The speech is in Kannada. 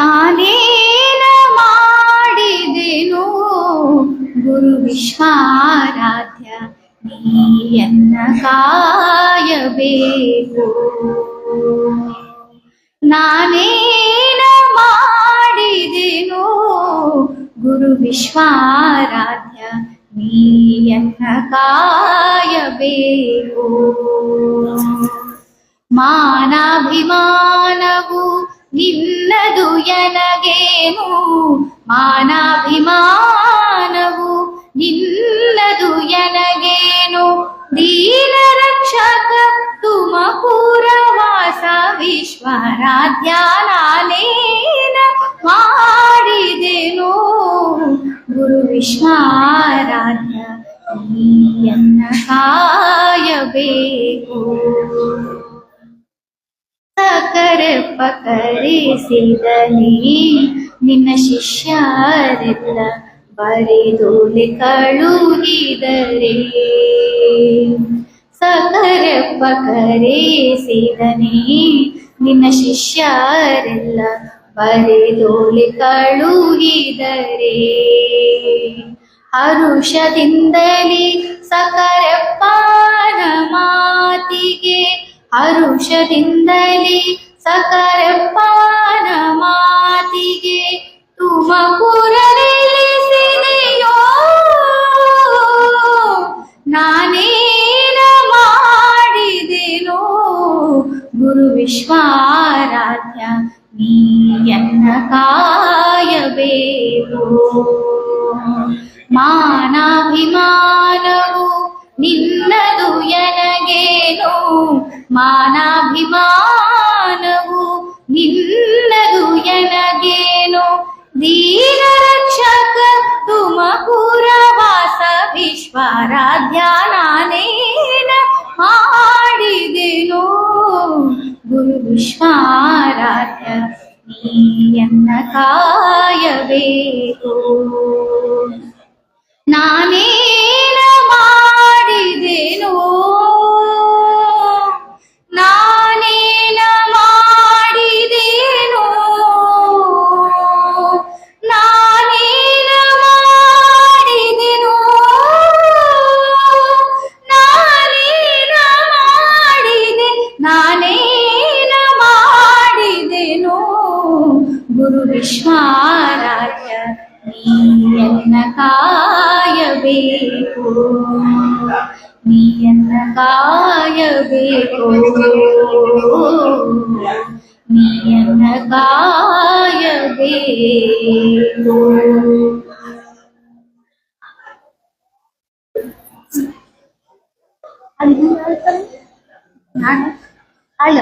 ನಾನೇನ ಮಾಡಿದೆನು ಗುರು ವಿಶ್ವಾರಾಧ್ಯ ನೀಯನ್ನ ಕಾಯಬೇಕು. ನಾನೇನ ಮಾಡಿದೆನು ಗುರು ವಿಶ್ವಾರಾಧ್ಯ ನೀಯನ್ನ ಕಾಯಬೇಕು. ಮಾನಾಭಿಮಾನವು ನಿನ್ನದು ಎನಗೇನು, ಮಾನಾಭಿಮಾನವು ನಿನ್ನದು ಎನಗೇನು. ದೀನ ರಕ್ಷಕ ತುಮಕೂರ ವಾಸ ವಿಶ್ವರಾಧ್ಯ ನಾನೇನ ಮಾಡಿದೆನು ಗುರು ವಿಶ್ವರಾಧ್ಯ ನೀಯನ್ನ ಕಾಯಬೇಕು. ಸಕರೆ ಪಕರಿಸಿದನಿ ನಿನ್ನ ಶಿಷ್ಯರೆಲ್ಲ ಬರೆದೋಲೆ ಕಳುಹಿದರೆ. ಸಕರೆ ಪಕರಿಸಿದನಿ ನಿನ್ನ ಶಿಷ್ಯರೆಲ್ಲ ಬರೆದೋಲೆ ಕಳುಹಿದರೆ. ಹರುಷದಿಂದಲೇ ಸಕರಪ್ಪನ ಮಾತಿಗೆ, ಹರುಷದಿಂದಲೇ ಸಕರಪ್ಪನ ಮಾತಿಗೆ ತುಮಕೂರಲ್ಲಿಸಿದೆಯೋ. ನಾನೇನ ಮಾಡಿದೆನೋ ಗುರು ವಿಶ್ವರಾಧ್ಯ ನೀಯನ್ನ ಕಾಯಬೇಕು. ಮಾನಾಭಿಮಾನವು ನಿನ್ನದು ಎನಗೇನು, ಮಾನಾಭಿಮಾನವು ನಿನ್ನದು ಎನಗೇನು. ದೀನ ರಕ್ಷಕ ತುಮಕೂರ ವಾಸ ವಿಶ್ವರಾಧ್ಯ ನಾನೇನ ಮಾಡಿದೆನೋ ಗುರು ವಿಶ್ವರಾಧ್ಯ ನೀಯನ್ನ ಕಾಯಬೇಕು. ನಾನೇನ ಮಾಡಿದೆನೋ, ನಾನೇನ ಮಾಡಿದೆನೋ, ನಾನೇನ ಮಾಡಿದೆನೋ, ನಾನೇನ ಮಾಡಿದೆ, ನಾನೇನ ಮಾಡಿದೆನೋ ಗುರು ವಿಶ್ವರಾಧ್ಯ ನೀಯನ್ನ ಕಾಯಬೇಕು. ನೀಯನ್ನ ಕಾಯಬೇಕು, ನೀಯನ್ನ ಕಾಯಬೇಕು. ಅಲ್ಲ